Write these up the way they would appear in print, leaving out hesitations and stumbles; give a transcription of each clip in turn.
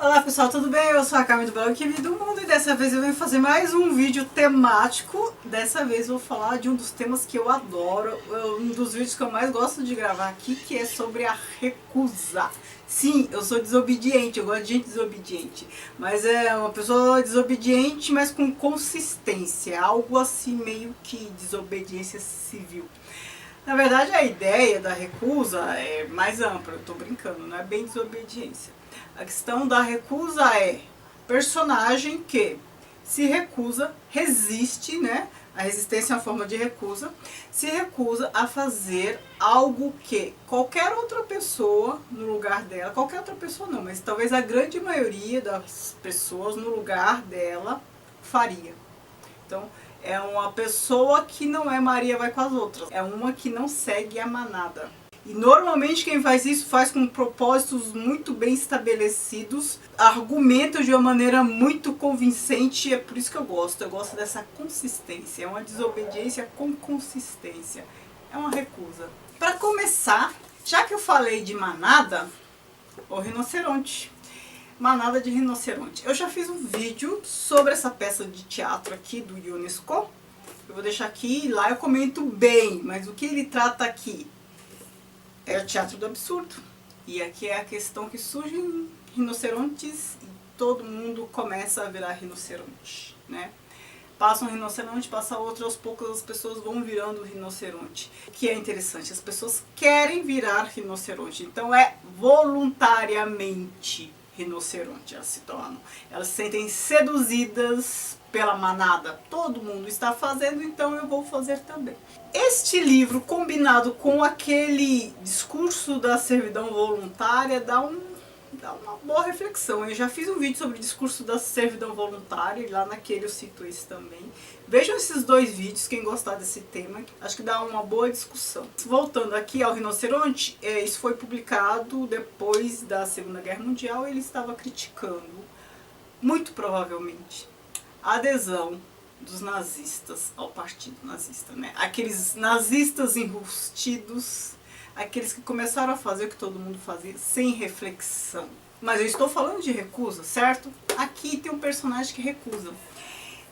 Olá pessoal, tudo bem? Eu sou a Carmen do blog Que Vida do Mundo e dessa vez eu venho fazer mais um vídeo temático. Dessa vez eu vou falar de um dos temas que eu adoro, um dos vídeos que eu mais gosto de gravar aqui, que é sobre a recusa. Sim, eu sou desobediente, eu gosto de gente desobediente, mas é uma pessoa desobediente, mas com consistência, algo assim meio que desobediência civil. Na verdade, a ideia da recusa é mais ampla, eu tô brincando, não é bem desobediência. A questão da recusa é personagem que se recusa, resiste, né? A resistência é uma forma de recusa, se recusa a fazer algo que qualquer outra pessoa no lugar dela, qualquer outra pessoa não, mas talvez a grande maioria das pessoas no lugar dela faria. Então, é uma pessoa que não é Maria vai com as outras, é uma que não segue a manada. E normalmente quem faz isso faz com propósitos muito bem estabelecidos, argumenta de uma maneira muito convincente, é por isso que eu gosto dessa consistência, é uma desobediência com consistência, é uma recusa. Para começar, já que eu falei de manada, o rinoceronte. Manada de rinoceronte. Eu já fiz um vídeo sobre essa peça de teatro aqui do Ionesco. Eu vou deixar aqui e lá eu comento bem, mas o que ele trata aqui é o teatro do absurdo. E aqui é a questão que surgem rinocerontes e todo mundo começa a virar rinoceronte, né? Passa um rinoceronte, passa outro, aos poucos as pessoas vão virando rinoceronte. O que é interessante, as pessoas querem virar rinoceronte, então é voluntariamente rinoceronte elas se tornam. Elas se sentem seduzidas pela manada. Todo mundo está fazendo, então eu vou fazer também. Este livro, combinado com aquele discurso da servidão voluntária, dá uma boa reflexão. Eu já fiz um vídeo sobre o discurso da servidão voluntária, e lá naquele eu cito esse também. Vejam esses dois vídeos, quem gostar desse tema, acho que dá uma boa discussão. Voltando aqui ao rinoceronte, isso foi publicado depois da Segunda Guerra Mundial, ele estava criticando, muito provavelmente, a adesão dos nazistas ao partido nazista, né? Aqueles nazistas enrustidos, aqueles que começaram a fazer o que todo mundo fazia, sem reflexão. Mas eu estou falando de recusa, certo? Aqui tem um personagem que recusa.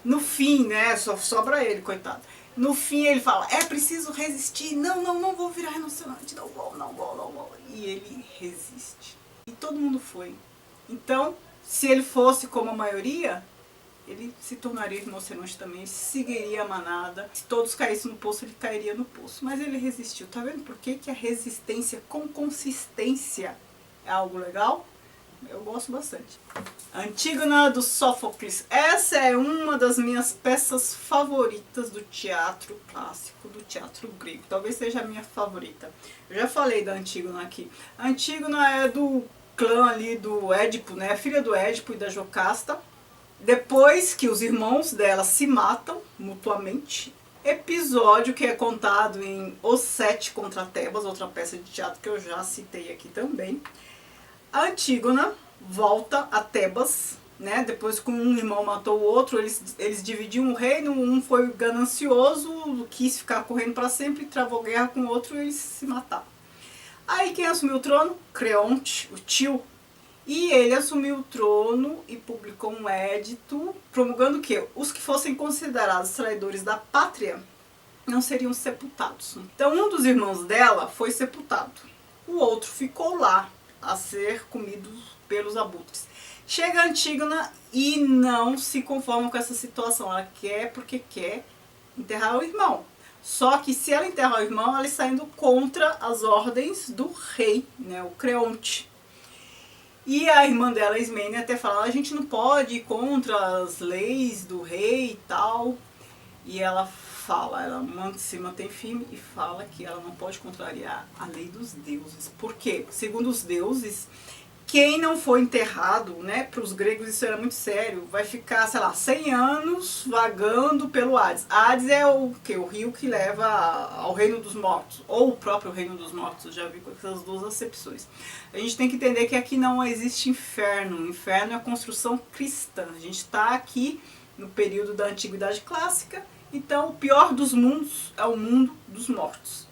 No fim, né, só sobra ele, coitado. No fim ele fala, é preciso resistir, não vou virar rinoceronte, não vou. E ele resiste. E todo mundo foi. Então, se ele fosse como a maioria, ele se tornaria rinoceronte também, seguiria a manada. Se todos caíssem no poço, ele cairia no poço. Mas ele resistiu. Tá vendo por que a resistência com consistência é algo legal? Eu gosto bastante. Antígona do Sófocles. Essa é uma das minhas peças favoritas do teatro clássico, do teatro grego. Talvez seja a minha favorita. Eu já falei da Antígona aqui. A Antígona é do clã ali do Édipo, né? Filha do Édipo e da Jocasta. Depois que os irmãos dela se matam mutuamente, episódio que é contado em Os Sete contra Tebas, outra peça de teatro que eu já citei aqui também. A Antígona volta a Tebas, né? Depois que um irmão matou o outro, eles dividiam o reino, um foi ganancioso, quis ficar correndo para sempre, travou guerra com o outro e eles se mataram. Aí quem assumiu o trono? Creonte, o tio. E ele assumiu o trono e publicou um édito promulgando que os que fossem considerados traidores da pátria não seriam sepultados. Então um dos irmãos dela foi sepultado. O outro ficou lá a ser comido pelos abutres. Chega a Antígona e não se conforma com essa situação. Ela quer porque quer enterrar o irmão. Só que se ela enterrar o irmão, ela está indo contra as ordens do rei, né, o Creonte. E a irmã dela, Ismênia, até fala, a gente não pode ir contra as leis do rei e tal. E ela fala, ela se mantém firme e fala que ela não pode contrariar a lei dos deuses. Por quê? Segundo os deuses, quem não for enterrado, né, para os gregos isso era muito sério, vai ficar, sei lá, 100 anos vagando pelo Hades. Hades é o quê? O rio que leva ao reino dos mortos, ou o próprio reino dos mortos, eu já vi com essas duas acepções. A gente tem que entender que aqui não existe inferno, o inferno é a construção cristã. A gente está aqui no período da Antiguidade Clássica, então o pior dos mundos é o mundo dos mortos.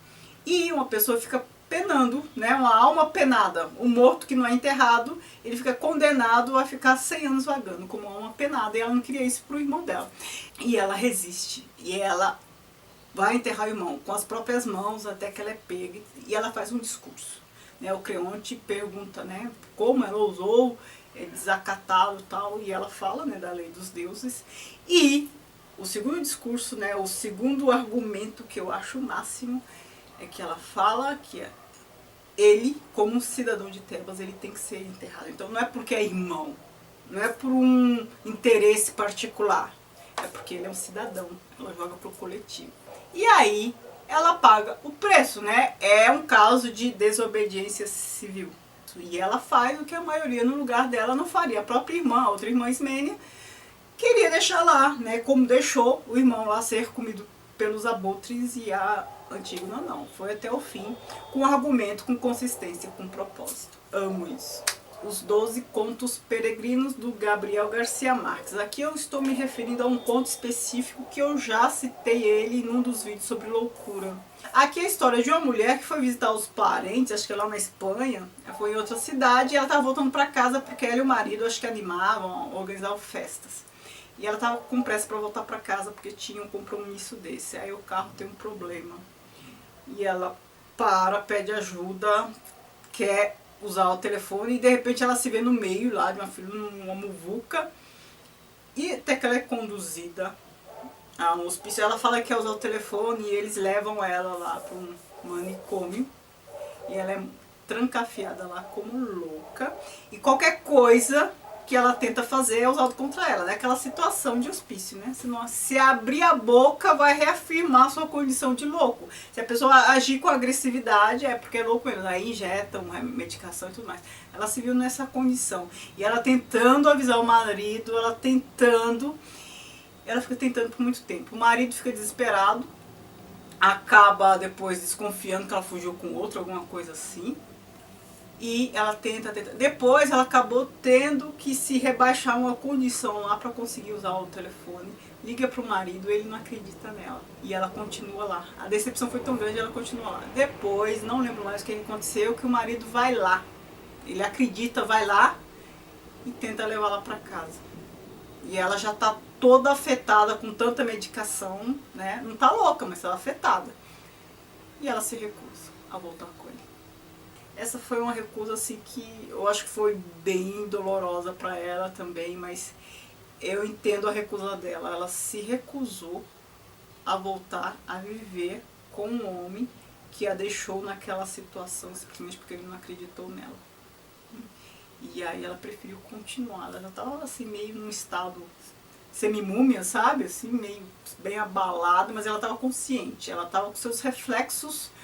E uma pessoa fica penando, né? Uma alma penada. O morto que não é enterrado, ele fica condenado a ficar 100 anos vagando como uma alma penada, e ela não queria isso pro irmão dela. E ela resiste, e ela vai enterrar o irmão com as próprias mãos até que ela é pega, e ela faz um discurso. Né? O Creonte pergunta, né, como ela ousou desacatá-lo e tal, e ela fala, né, da lei dos deuses. E o segundo discurso, né, o segundo argumento que eu acho o máximo, é que ela fala que ele, como um cidadão de Tebas, ele tem que ser enterrado. Então não é porque é irmão, não é por um interesse particular, é porque ele é um cidadão, ela joga pro coletivo. E aí ela paga o preço, né? É um caso de desobediência civil. E ela faz o que a maioria no lugar dela não faria. A própria irmã, a outra irmã Ismênia, queria deixar lá, né? Como deixou o irmão lá ser comido pelos abutres, e a Antígona não. Foi até o fim, com argumento, com consistência, com propósito. Amo isso. Os 12 Contos Peregrinos, do Gabriel Garcia Marques. Aqui eu estou me referindo a um conto específico que eu já citei ele num dos vídeos sobre loucura. Aqui é a história de uma mulher que foi visitar os parentes, acho que lá na Espanha, foi em outra cidade, e ela estava voltando para casa porque ela e o marido, acho que animavam, organizavam festas. E ela estava com pressa para voltar para casa porque tinha um compromisso desse. Aí o carro tem um problema. E ela pede ajuda, quer usar o telefone, e de repente ela se vê no meio lá de uma muvuca, e até que ela é conduzida a um hospício. Ela fala que quer usar o telefone, e eles levam ela lá para um manicômio, e ela é trancafiada lá como louca, e qualquer coisa que ela tenta fazer é usado contra ela, né? Aquela situação de hospício, né? Se abrir a boca, vai reafirmar a sua condição de louco. Se a pessoa agir com agressividade, é porque é louco mesmo. Aí injetam medicação e tudo mais. Ela se viu nessa condição. E ela tentando avisar o marido, ela fica tentando por muito tempo. O marido fica desesperado, acaba depois desconfiando que ela fugiu com outro, alguma coisa assim. E ela tenta. Depois ela acabou tendo que se rebaixar uma condição lá para conseguir usar o telefone. Liga pro marido, ele não acredita nela. E ela continua lá. A decepção foi tão grande, ela continua lá. Depois, não lembro mais o que aconteceu, que o marido vai lá. Ele acredita, vai lá e tenta levá-la para casa. E ela já tá toda afetada com tanta medicação, né? Não tá louca, mas tá afetada. E ela se recusa a voltar com ele. Essa foi uma recusa assim que eu acho que foi bem dolorosa para ela também, mas eu entendo a recusa dela. Ela se recusou a voltar a viver com um homem que a deixou naquela situação simplesmente porque ele não acreditou nela. E aí ela preferiu continuar. Ela já estava assim meio num estado semi-múmia, sabe? Assim, meio bem abalada, mas ela estava consciente. Ela estava com seus reflexos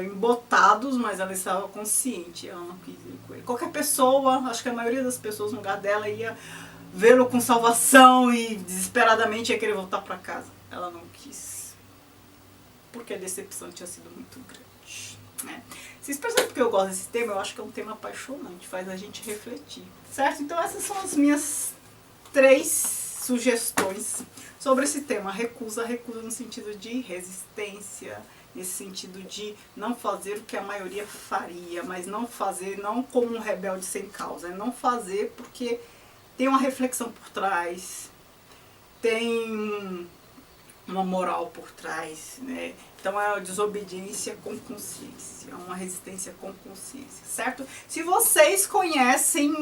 embotados, mas ela estava consciente, ela não quis ir com ele. Qualquer pessoa, acho que a maioria das pessoas no lugar dela ia vê-lo com salvação e desesperadamente ia querer voltar para casa. Ela não quis, porque a decepção tinha sido muito grande, né? Vocês percebem porque eu gosto desse tema? Eu acho que é um tema apaixonante, faz a gente refletir, certo? Então essas são as minhas 3 sugestões sobre esse tema. Recusa no sentido de resistência, nesse sentido de não fazer o que a maioria faria, mas não fazer não como um rebelde sem causa, não fazer porque tem uma reflexão por trás, tem uma moral por trás, né? Então é uma desobediência com consciência, é uma resistência com consciência, certo? Se vocês conhecem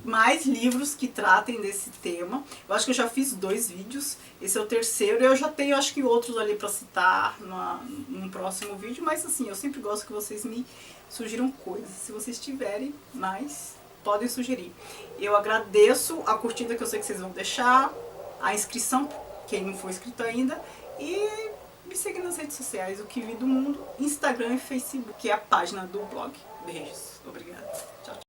mais livros que tratem desse tema, eu acho que eu já fiz 2 vídeos, esse é o 3º, eu já tenho acho que outros ali para citar num próximo vídeo, mas assim, eu sempre gosto que vocês me sugiram coisas, se vocês tiverem mais, podem sugerir. Eu agradeço a curtida que eu sei que vocês vão deixar, a inscrição, quem não for inscrito ainda, e me seguir nas redes sociais, o Que Vi do Mundo, Instagram e Facebook, que é a página do blog. Beijos, obrigada. Tchau, tchau.